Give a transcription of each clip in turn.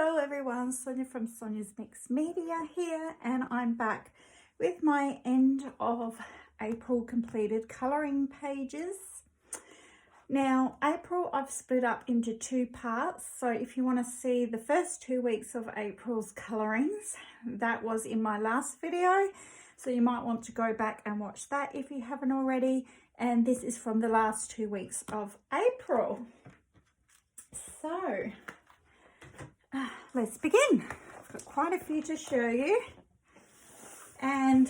Hello everyone, Sonia from Sonia's Mix Media here, and I'm back with my end of April completed colouring pages. Now April I've split up into two parts, so if you want to see the first 2 weeks of April's colourings, that was in my last video, so you might want to go back and watch that if you haven't already. And this is from the last 2 weeks of April. So let's begin. I've got quite a few to show you, and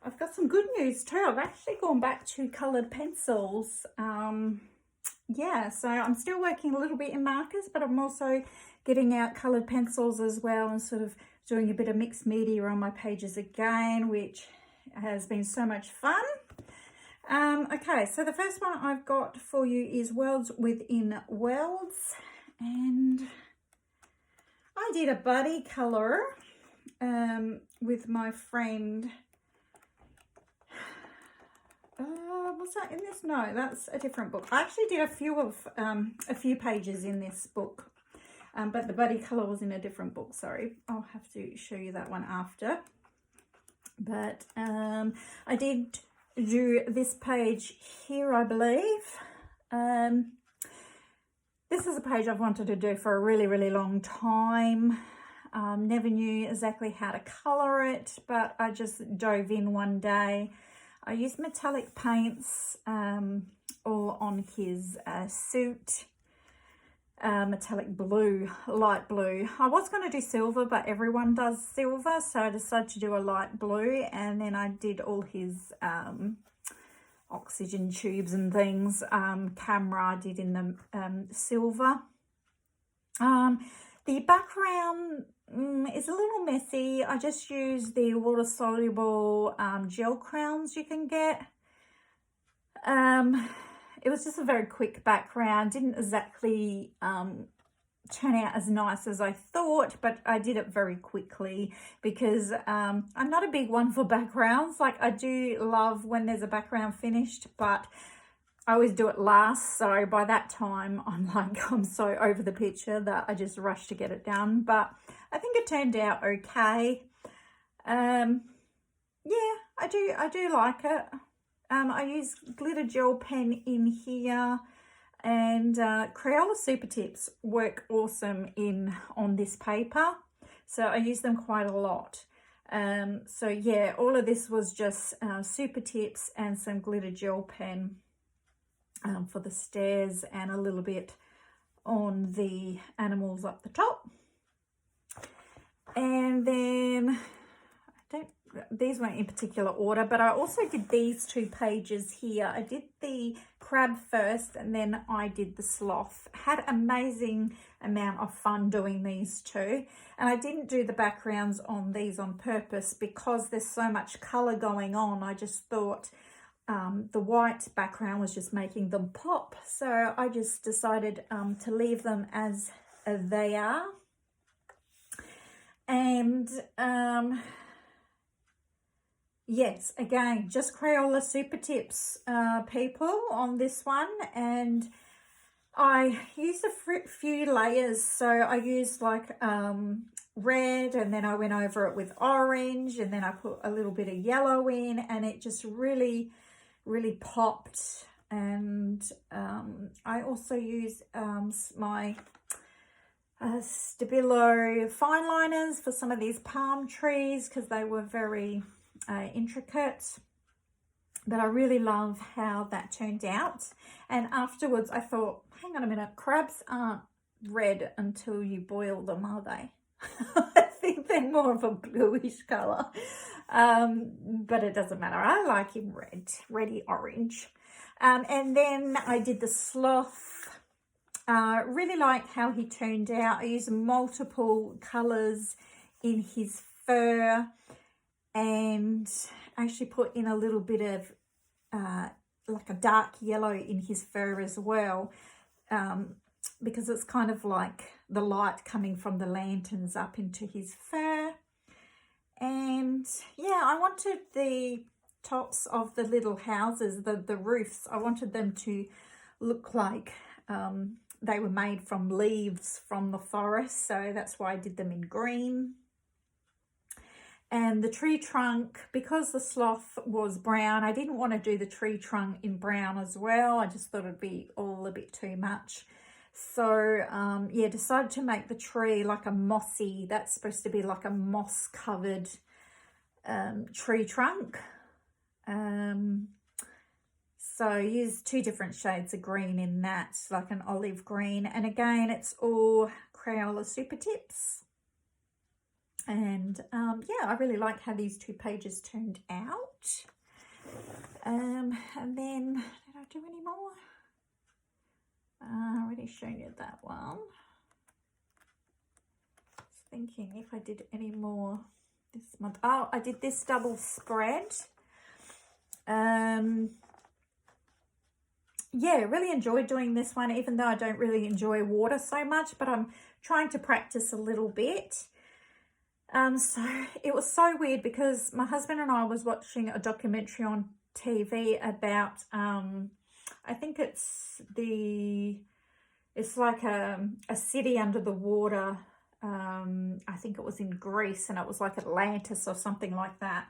I've got some good news too. I've actually gone back to coloured pencils. Yeah, so I'm still working a little bit in markers, but I'm also getting out coloured pencils as well and sort of doing a bit of mixed media on my pages again, which has been so much fun. Okay, so the first one I've got for you is Welds Within Welds, and I did a buddy colour with my friend. Was that in this? No, that's a different book. I actually did a few pages in this book, but the buddy colour was in a different book. Sorry, I'll have to show you that one after. But I did do this page here, I believe. This is a page I've wanted to do for a really long time. Never knew exactly how to colour it, but I just dove in one day. I used metallic paints all on his suit. Metallic blue, light blue. I was going to do silver, but everyone does silver, so I decided to do a light blue, and then I did all his oxygen tubes and things. Camera I did in the silver. The background is a little messy. I just used the water soluble gel crowns you can get. It was just a very quick background. Didn't exactly turn out as nice as I thought, but I did it very quickly because I'm not a big one for backgrounds. Like, I do love when there's a background finished, but I always do it last. So by that time, I'm so over the picture that I just rush to get it done. But I think it turned out okay. Yeah, I do like it. I use glitter gel pen in here, and Crayola Super Tips work awesome on this paper, so I use them quite a lot. So yeah, all of this was just Super Tips and some glitter gel pen for the stairs, and a little bit on the animals up the top. And then these weren't in particular order, but I also did these two pages here. I did the crab first, and then I did the sloth. Had amazing amount of fun doing these two, and I didn't do the backgrounds on these on purpose because there's so much color going on. I just thought the white background was just making them pop, so I just decided to leave them as they are. And yes, again, just Crayola Super Tips, people, on this one. And I used a few layers. So I used like red, and then I went over it with orange, and then I put a little bit of yellow in, and it just really popped. And I also used my Stabilo fine liners for some of these palm trees because they were very intricate, but I really love how that turned out. And afterwards I thought, hang on a minute, crabs aren't red until you boil them, are they? I think they're more of a bluish color, but it doesn't matter. I like him red, reddy orange. And then I did the sloth. Really like how he turned out. I used multiple colors in his fur, and actually put in a little bit of like a dark yellow in his fur as well, because it's kind of like the light coming from the lanterns up into his fur. And yeah, I wanted the tops of the little houses, the roofs, I wanted them to look like they were made from leaves from the forest, so that's why I did them in green. And the tree trunk, because the sloth was brown, I didn't want to do the tree trunk in brown as well. I just thought it'd be all a bit too much. So, yeah, decided to make the tree like a mossy, that's supposed to be like a moss-covered tree trunk. So I used 2 different shades of green in that, like an olive green. And again, it's all Crayola Super Tips. And yeah, I really like how these 2 pages turned out. And then, did I do any more? I already shown you that one. Just thinking if I did any more this month. Oh, I did this double spread. Yeah, really enjoyed doing this one, even though I don't really enjoy water so much, but I'm trying to practice a little bit. So it was so weird because my husband and I was watching a documentary on TV about, I think it's like a city under the water. I think it was in Greece, and it was like Atlantis or something like that.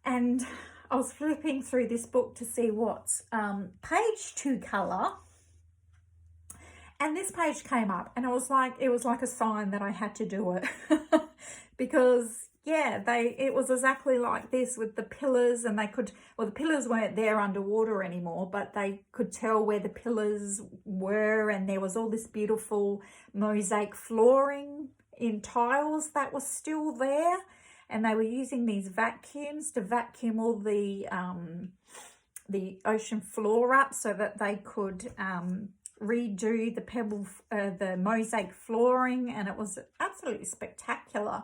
And I was flipping through this book to see what's page 2 colour. And this page came up, and it was like a sign that I had to do it. Because yeah, it was exactly like this with the pillars, and the pillars weren't there underwater anymore, but they could tell where the pillars were, and there was all this beautiful mosaic flooring in tiles that was still there, and they were using these vacuums to vacuum all the ocean floor up so that they could redo the mosaic flooring, and it was absolutely spectacular.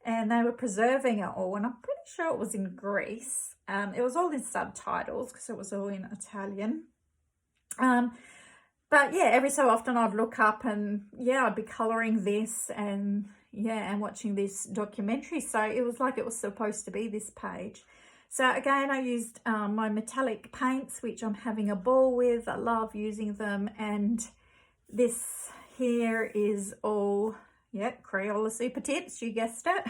And they were preserving it all, and I'm pretty sure it was in Greece. It was all in subtitles because it was all in Italian. But yeah, every so often I'd look up, and yeah, I'd be colouring this, and yeah, and watching this documentary. So it was like it was supposed to be this page. So again, I used my metallic paints, which I'm having a ball with. I love using them. And this here is all, yeah, Crayola Super Tips, you guessed it.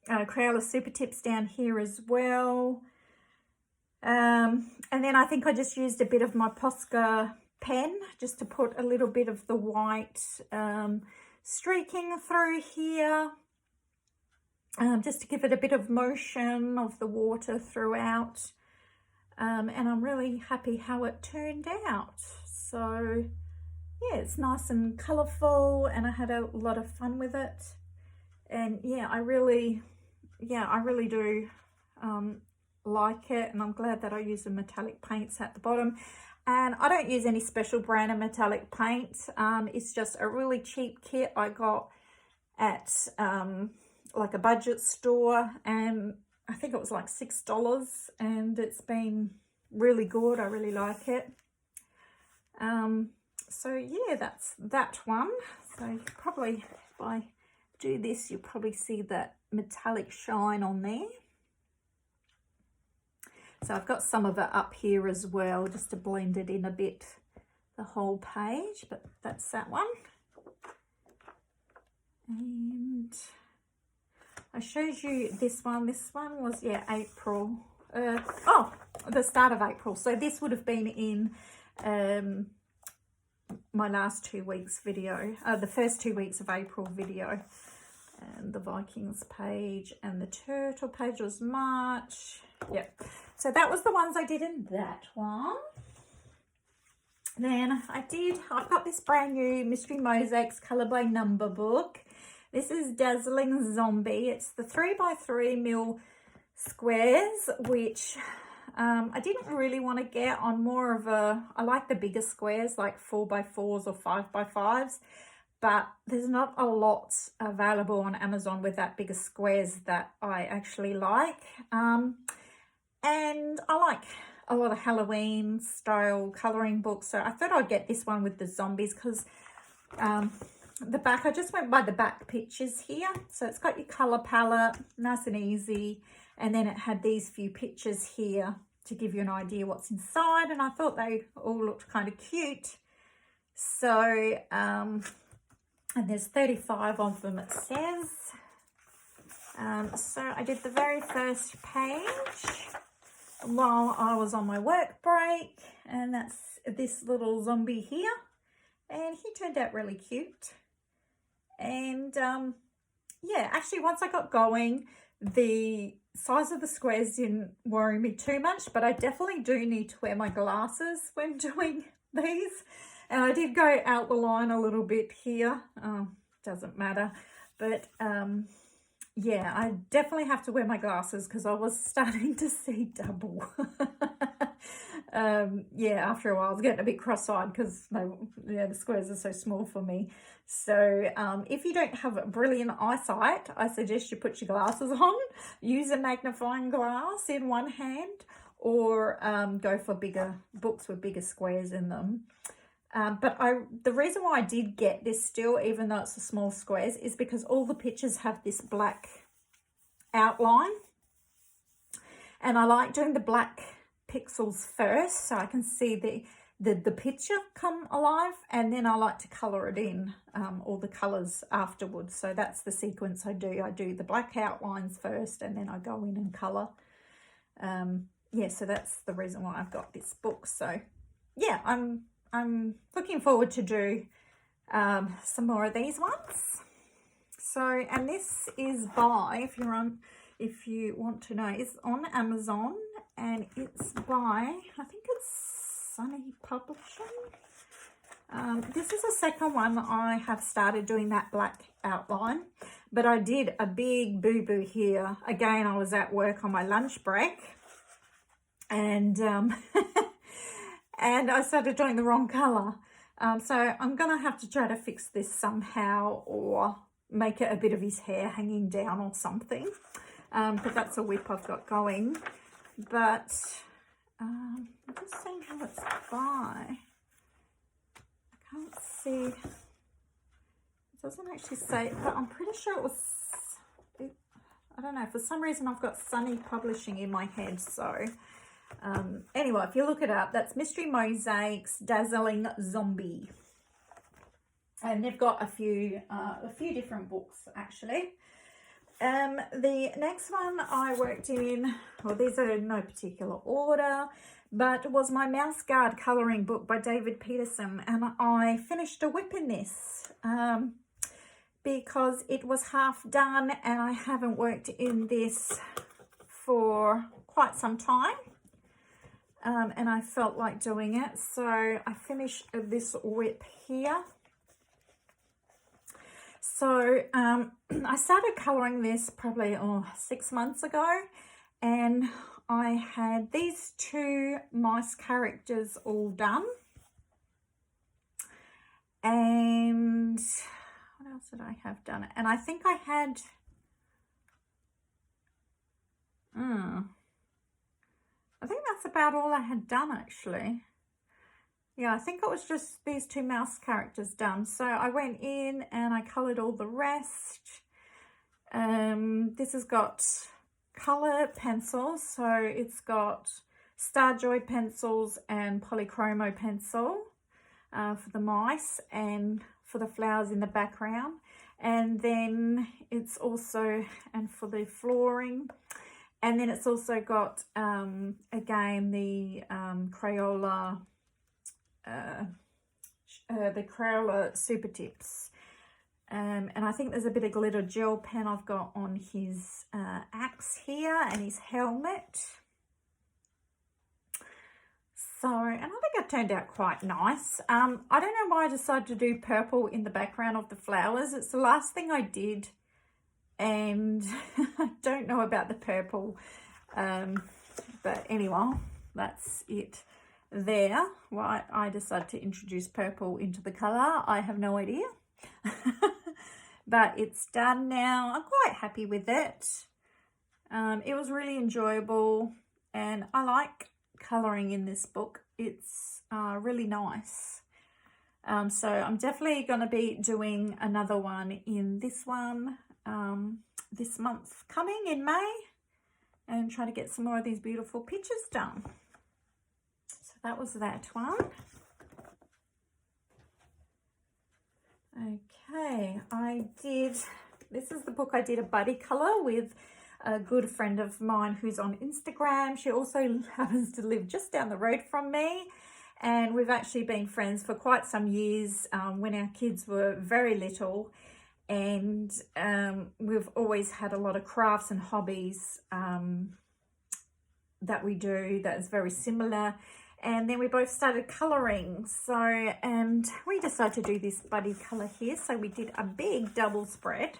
Crayola Super Tips down here as well. And then I think I just used a bit of my Posca pen just to put a little bit of the white streaking through here. Just to give it a bit of motion of the water throughout. And I'm really happy how it turned out. So yeah, it's nice and colourful, and I had a lot of fun with it. And yeah, I really do like it, and I'm glad that I use the metallic paints at the bottom. And I don't use any special brand of metallic paint. It's just a really cheap kit I got at like a budget store, and I think it was like $6, and it's been really good. I really like it. So yeah, that's that one. So probably if I do this, you'll probably see that metallic shine on there. So I've got some of it up here as well, just to blend it in a bit, the whole page, but that's that one. And I showed you this one. This one was, yeah, April. The start of April. So this would have been in my last 2 weeks video, the first 2 weeks of April video. And the Vikings page and the turtle page was March. Yep. So that was the ones I did in that one. Then I've got this brand new Mystery Mosaics Colour by Number book. This is Dazzling Zombie. It's the 3x3 mil squares, which I didn't really want to get on more of I like the bigger squares, like 4x4s or 5x5s, but there's not a lot available on Amazon with that bigger squares that I actually like. And I like a lot of Halloween style colouring books, so I thought I'd get this one with the zombies because the back, I just went by the back pictures here. So it's got your colour palette, nice and easy. And then it had these few pictures here to give you an idea what's inside. And I thought they all looked kind of cute. So, and there's 35 of them, it says. So I did the very first page while I was on my work break, and that's this little zombie here, and he turned out really cute. And yeah, actually once I got going, the size of the squares didn't worry me too much, but I definitely do need to wear my glasses when doing these. And I did go out the line a little bit here, doesn't matter, but yeah, I definitely have to wear my glasses because I was starting to see double. Yeah, after a while I was getting a bit cross-eyed because the squares are so small for me. So if you don't have brilliant eyesight, I suggest you put your glasses on, use a magnifying glass in one hand, or go for bigger books with bigger squares in them. But the reason why I did get this still, even though it's the small squares, is because all the pictures have this black outline. And I like doing the black pixels first so I can see the picture come alive. And then I like to colour it in, all the colours afterwards. So that's the sequence I do. I do the black outlines first and then I go in and colour. Yeah, so that's the reason why I've got this book. So yeah, I'm looking forward to do some more of these ones. So, and this is by, if you want to know, it's on Amazon, and it's by, I think it's Sunny Publishing. This is the second one I have started doing that black outline, but I did a big boo-boo here. Again, I was at work on my lunch break, and and I started doing the wrong colour. So I'm going to have to try to fix this somehow, or make it a bit of his hair hanging down or something, because that's a whip I've got going. But I'm just seeing how it's by. I can't see. It doesn't actually say, but I'm pretty sure it was, I don't know, for some reason I've got Sunny Publishing in my head, so... anyway, if you look it up, that's Mystery Mosaic's Dazzling Zombie, and they've got a few different books actually. The next one I worked in, well, these are in no particular order, but was my Mouse Guard colouring book by David Peterson, and I finished a whip in this because it was half done and I haven't worked in this for quite some time. And I felt like doing it, so I finished this whip here. So I started colouring this probably 6 months ago, and I had these two mice characters all done. And what else did I have done? And I think I had... I think that's about all I had done actually. Yeah, I think it was just these two mouse characters done. So I went in and I coloured all the rest. This has got colour pencils. So it's got Starjoy pencils and Polychromo pencil for the mice and for the flowers in the background. And then it's also, and for the flooring. And then it's also got, again, the Crayola, Super Tips. And I think there's a bit of glitter gel pen I've got on his axe here and his helmet. So, and I think it turned out quite nice. I don't know why I decided to do purple in the background of the flowers. It's the last thing I did. And I don't know about the purple, but anyway, that's it there. Why I decided to introduce purple into the colour, I have no idea. But it's done now. I'm quite happy with it. It was really enjoyable, and I like colouring in this book. It's really nice. So I'm definitely going to be doing another one in this one. This month coming in May, and try to get some more of these beautiful pictures done. So that was that one. Okay, this is the book I did a buddy colour with a good friend of mine who's on Instagram. She also happens to live just down the road from me, and we've actually been friends for quite some years when our kids were very little, and we've always had a lot of crafts and hobbies that we do that is very similar. And then we both started colouring, and we decided to do this buddy colour here. So we did a big double spread,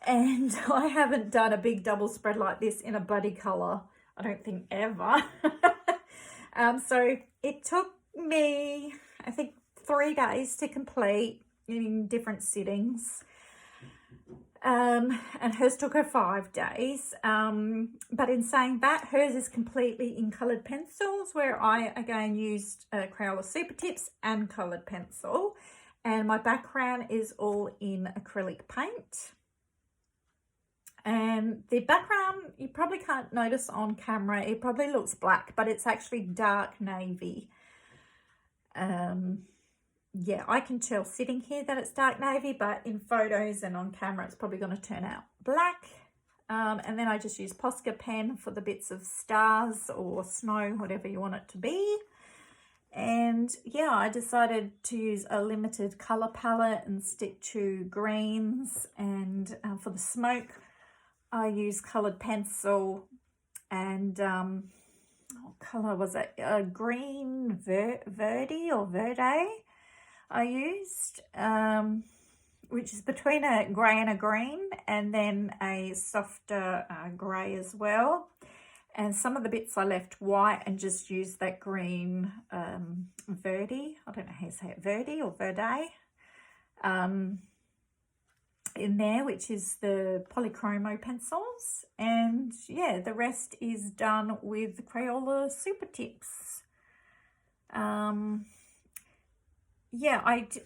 and I haven't done a big double spread like this in a buddy colour, I don't think ever. So it took me, I think, 3 days to complete in different sittings. And hers took her 5 days. But in saying that, hers is completely in coloured pencils, where I again used Crayola Super Tips and coloured pencil. And my background is all in acrylic paint. And the background, you probably can't notice on camera, it probably looks black, but it's actually dark navy. Yeah, I can tell sitting here that it's dark navy, but in photos and on camera it's probably going to turn out black. And then I just use Posca pen for the bits of stars or snow, whatever you want it to be. And yeah, I decided to use a limited colour palette and stick to greens. And for the smoke, I use coloured pencil and what colour was it? A green verde or verde I used, which is between a grey and a green, and then a softer grey as well. And some of the bits I left white and just used that green verde, I don't know how you say it, verde or verde, in there, which is the polychromo pencils. And yeah, the rest is done with Crayola Super Tips. Yeah,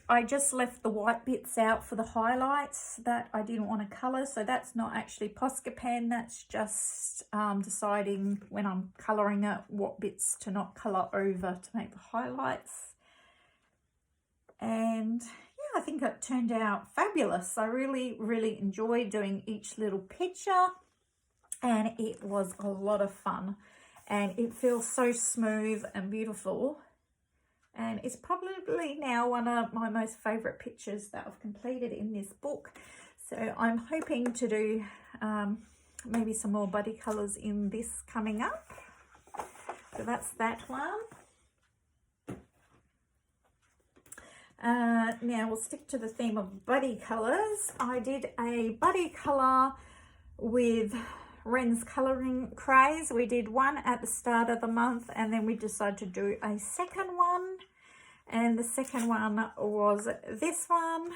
I just left the white bits out for the highlights that I didn't want to colour. So that's not actually Posca pen. That's just deciding when I'm colouring it what bits to not colour over to make the highlights. And yeah, I think it turned out fabulous. I really, really enjoyed doing each little picture. And it was a lot of fun. And it feels so smooth and beautiful. And it's probably now one of my most favourite pictures that I've completed in this book. So I'm hoping to do maybe some more buddy colours in this coming up. So that's that one. Now we'll stick to the theme of buddy colours. I did a buddy colour with Ren's Colouring Craze. We did one at the start of the month, and then we decided to do a second one. And the second one was this one,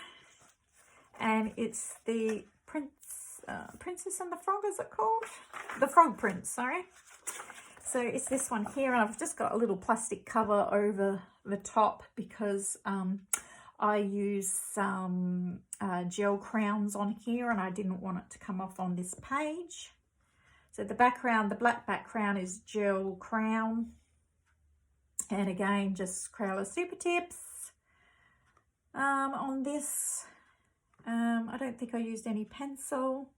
and it's the Princess and the Frog, is it called? The Frog Prince, sorry. So it's this one here, and I've just got a little plastic cover over the top because I use some gel crowns on here, and I didn't want it to come off on this page. So the background, the black background, is gel crown. And again, just Crayola Super Tips on this. I don't think I used any pencil.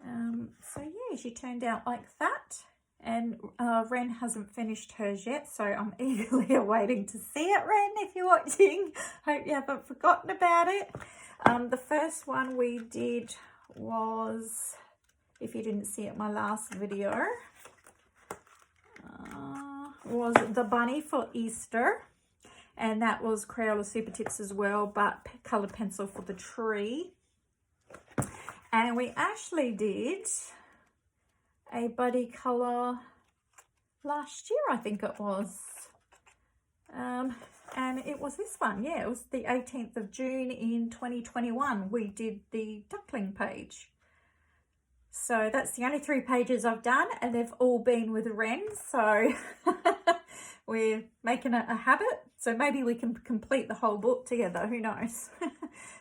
So yeah, she turned out like that. And Ren hasn't finished hers yet, so I'm eagerly awaiting to see it, Ren, if you're watching. Hope you haven't forgotten about it. The first one we did was, if you didn't see it, my last video, was the bunny for Easter, and that was Crayola Super Tips as well, but coloured pencil for the tree. And we actually did a buddy colour last year, I think it was, and it was this one. Yeah, it was the 18th of June in 2021. We did the duckling page. So that's the only 3 pages I've done, and they've all been with Ren. So we're making it a habit. So maybe we can complete the whole book together. Who knows?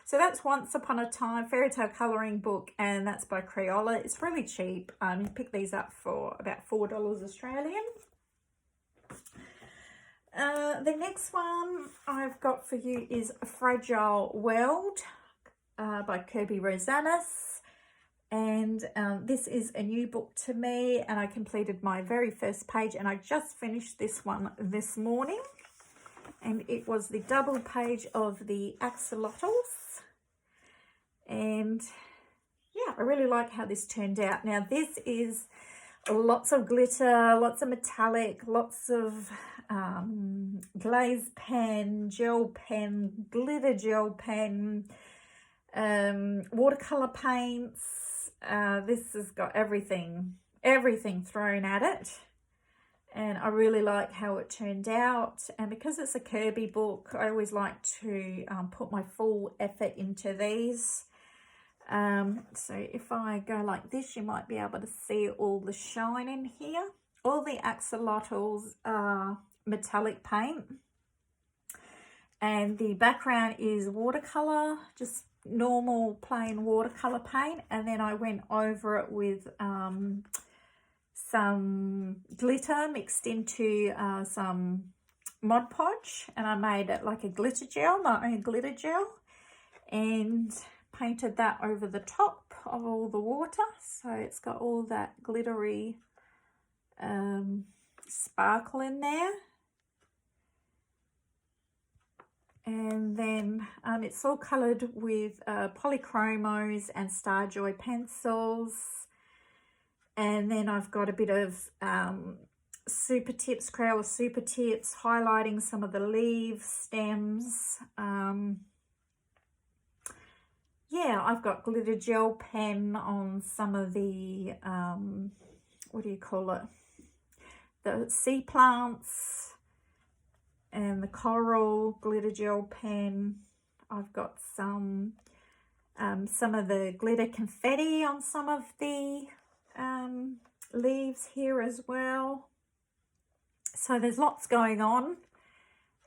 So that's Once Upon a Time Fairy Tale Colouring Book, and that's by Crayola. It's really cheap. You pick these up for about $4 Australian. The next one I've got for you is A Fragile World by Kerby Rosanes. And this is a new book to me, and I completed my very first page, and I just finished this one this morning. And it was the double page of the axolotls. And yeah, I really like how this turned out. Now this is lots of glitter, lots of metallic, lots of glaze pen, gel pen, glitter gel pen, watercolor paints. This has got everything thrown at it, and I really like how it turned out. And because it's a Kerby book, I always like to put my full effort into these. So if I go like this, you might be able to see all the shine in here. All the axolotls are metallic paint, and the background is watercolor, just normal plain watercolor paint, and then I went over it with some glitter mixed into some Mod Podge, and I made it like a glitter gel, my own glitter gel, and painted that over the top of all the water, so it's got all that glittery sparkle in there. And then it's all coloured with polychromos and Starjoy pencils. And then I've got a bit of super tips, Crayola super tips, highlighting some of the leaves, stems. Yeah, I've got glitter gel pen on some of the, what do you call it? The sea plants and the coral glitter gel pen. I've got some of the glitter confetti on some of the leaves here as well. So there's lots going on,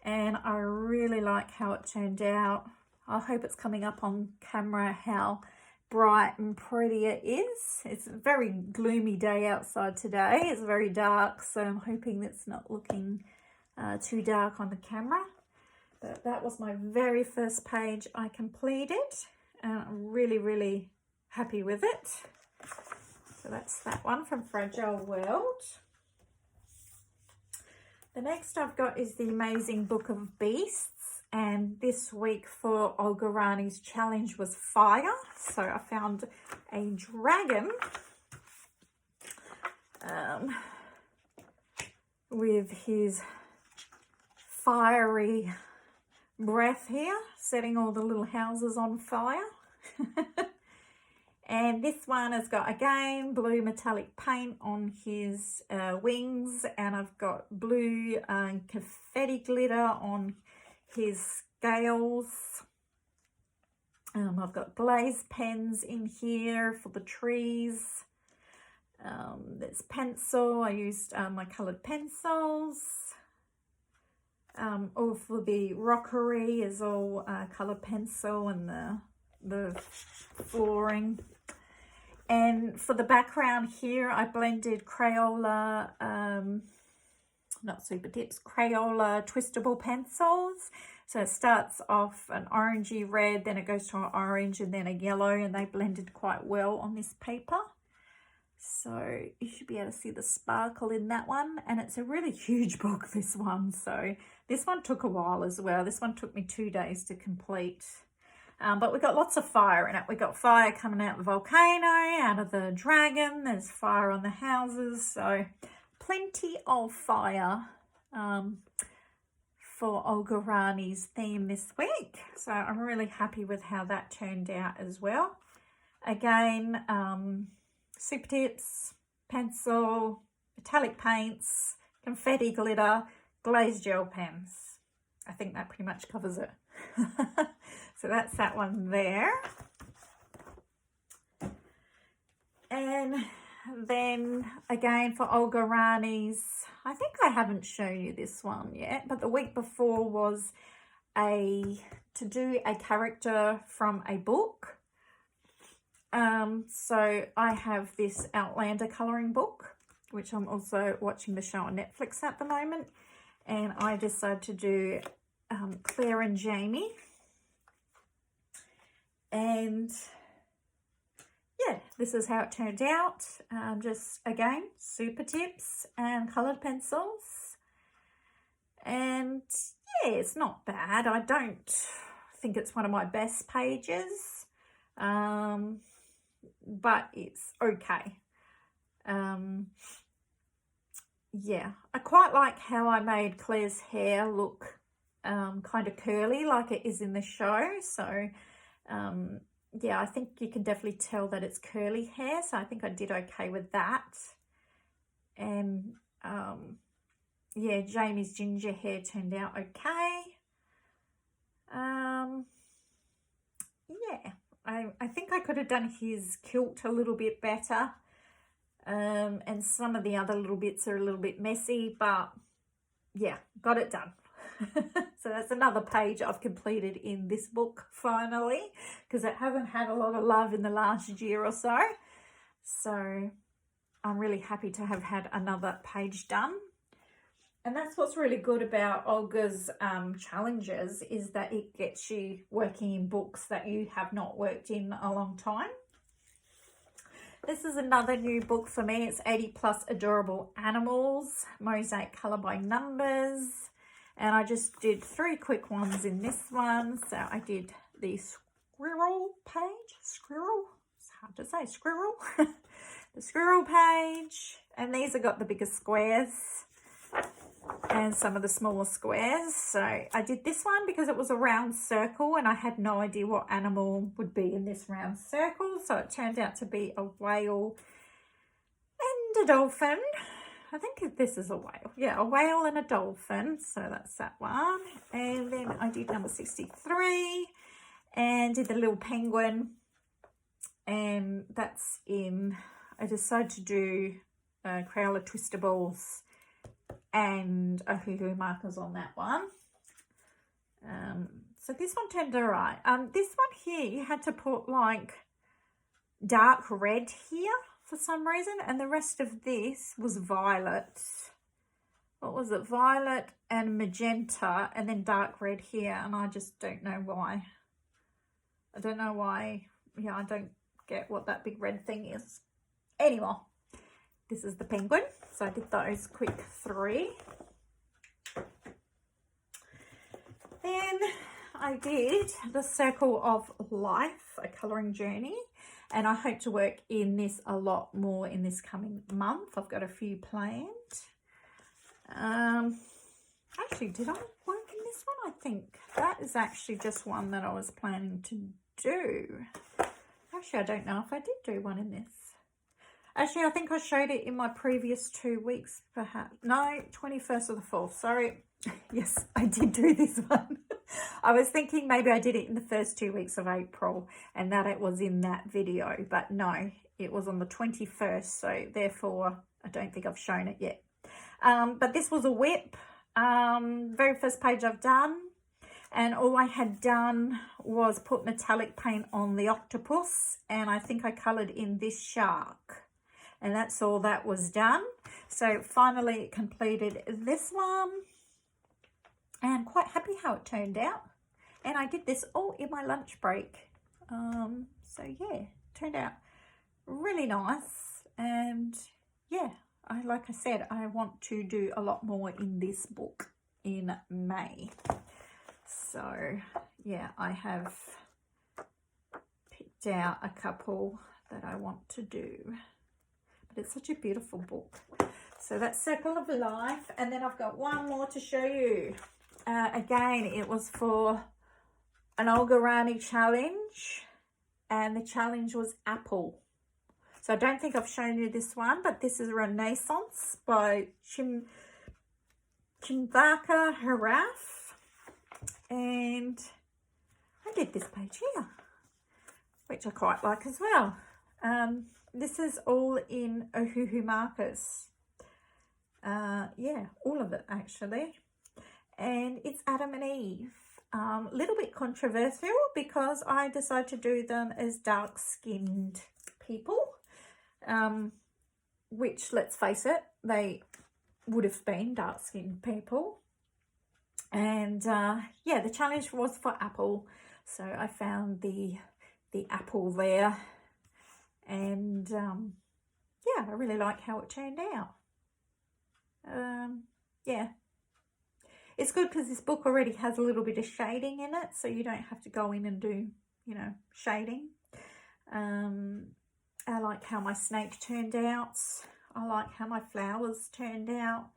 and I really like how it turned out. I hope it's coming up on camera how bright and pretty it is. It's a very gloomy day outside today. It's very dark, so I'm hoping it's not looking too dark on the camera. But that was my very first page I completed, and I'm really happy with it. So that's that one from Fragile World. The next I've got is The Amazing Book of Beasts. And this week for Olga Rani's challenge was fire. So I found a dragon with his fiery breath here, setting all the little houses on fire. And this one has got, again, blue metallic paint on his wings. And I've got blue confetti glitter on his scales. I've got glaze pens in here for the trees. There's pencil. I used my coloured pencils. All for the rockery is all coloured pencil, and the flooring. And for the background here, I blended Crayola, not super tips, Crayola twistable pencils. So it starts off an orangey red, then it goes to an orange and then a yellow, and they blended quite well on this paper. So you should be able to see the sparkle in that one. And it's a really huge book, this one. So this one took a while as well. This one took me 2 days to complete. But we got lots of fire in it. We got fire coming out of the volcano, out of the dragon. There's fire on the houses. So plenty of fire for Olga Rani's theme this week. So I'm really happy with how that turned out as well. Again, super tips, pencil, metallic paints, confetti glitter, glazed gel pens. I think that pretty much covers it. So that's that one there. And then again for Olga Rani's, I think I haven't shown you this one yet, but the week before was to do a character from a book. So I have this Outlander colouring book, which I'm also watching the show on Netflix at the moment. and I decided to do Claire and Jamie. And yeah, this is how it turned out. Just again, super tips and coloured pencils. And yeah, it's not bad. I don't think it's one of my best pages, but it's okay. Yeah, I quite like how I made Claire's hair look kind of curly like it is in the show. So yeah, I think you can definitely tell that it's curly hair, so I think I did okay with that. And yeah, Jamie's ginger hair turned out okay. Yeah, I think I could have done his kilt a little bit better. And some of the other little bits are a little bit messy, but yeah, got it done. So that's another page I've completed in this book finally, because it hasn't had a lot of love in the last year or so. So I'm really happy to have had another page done. And that's what's really good about Olga's challenges, is that it gets you working in books that you have not worked in a long time. This is another new book for me. It's 80 Plus Adorable Animals, Mosaic Colour by Numbers. And I just did 3 quick ones in this one. So I did the squirrel page. Squirrel? It's hard to say. Squirrel. The squirrel page. And these have got the bigger squares and some of the smaller squares. So I did this one because it was a round circle and I had no idea what animal would be in this round circle. So it turned out to be a whale and a dolphin. I think this is a whale. Yeah, a whale and a dolphin. So that's that one. And then I did number 63 and did the little penguin. And that's in, I decided to do Crayola Twistables and a hoo-hoo markers on that one. So this one turned all right. This one here, you had to put like dark red here for some reason, and the rest of this was violet. What was it? Violet and magenta, and then dark red here, and I just don't know why. I don't know why. Yeah, I don't get what that big red thing is. Anyway, this is the penguin. So I did those quick 3. Then I did the Circle of Life, a colouring journey. And I hope to work in this a lot more in this coming month. I've got a few planned. Actually, did I work in this one? I think that is actually just one that I was planning to do. Actually, I don't know if I did do one in this. Actually, I think I showed it in my previous 2 weeks, perhaps. No, 21st of the 4th. Sorry. Yes, I did do this one. I was thinking maybe I did it in the first 2 weeks of April and that it was in that video. But no, it was on the 21st. So therefore, I don't think I've shown it yet. But this was a whip. Very first page I've done. And all I had done was put metallic paint on the octopus. And I think I coloured in this shark. And that's all that was done. So finally completed this one. And quite happy how it turned out. And I did this all in my lunch break. So yeah, turned out really nice. And yeah, like I said, I want to do a lot more in this book in May. So yeah, I have picked out a couple that I want to do. It's such a beautiful book. So that's Circle of Life. And then I've got one more to show you. Again, it was for an Olga Rani challenge. And the challenge was apple. So I don't think I've shown you this one. But this is Renaissance by Chimvaka Haraf. And I did this page here, which I quite like as well. This is all in Ohuhu markers. Yeah, all of it actually. And it's Adam and Eve. Little bit controversial because I decided to do them as dark-skinned people. Which, let's face it, they would have been dark-skinned people. And yeah, the challenge was for apple, so I found the apple there, and yeah, I really like how it turned out. Yeah, it's good because this book already has a little bit of shading in it, so you don't have to go in and do, you know, shading. I like how my snake turned out. I like how my flowers turned out.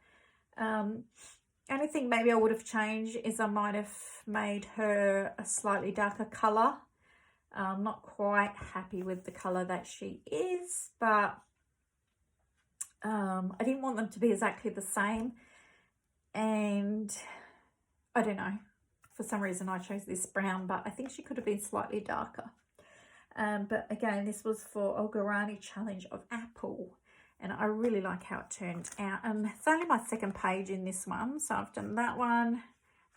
Only thing maybe I would have changed is I might have made her a slightly darker colour. I'm not quite happy with the colour that she is, but I didn't want them to be exactly the same, and I don't know, for some reason I chose this brown, but I think she could have been slightly darker. But again, this was for Olgarani Challenge of Apple, and I really like how it turned out. And it's only my second page in this one, so I've done that one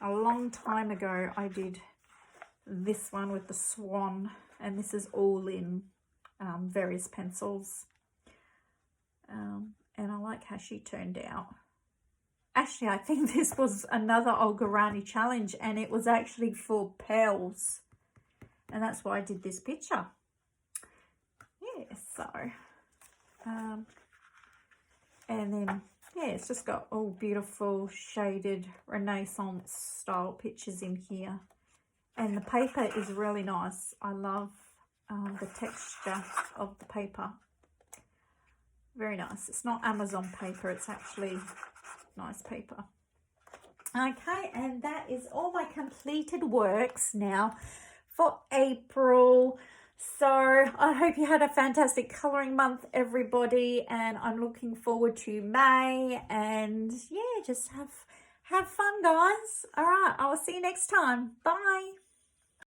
a long time ago. I did this one with the swan, and this is all in various pencils. And I like how she turned out. Actually, I think this was another Olgarani challenge, and it was actually for pearls, and that's why I did this picture. Yeah, so and then yeah, it's just got all beautiful shaded Renaissance style pictures in here, and the paper is really nice. I love the texture of the paper. Very nice. It's not Amazon paper, it's actually nice paper. Okay, and that is all my completed works now for April. So I hope you had a fantastic colouring month, everybody, and I'm looking forward to May, and yeah, just have fun, guys. All right, I will see you next time. Bye.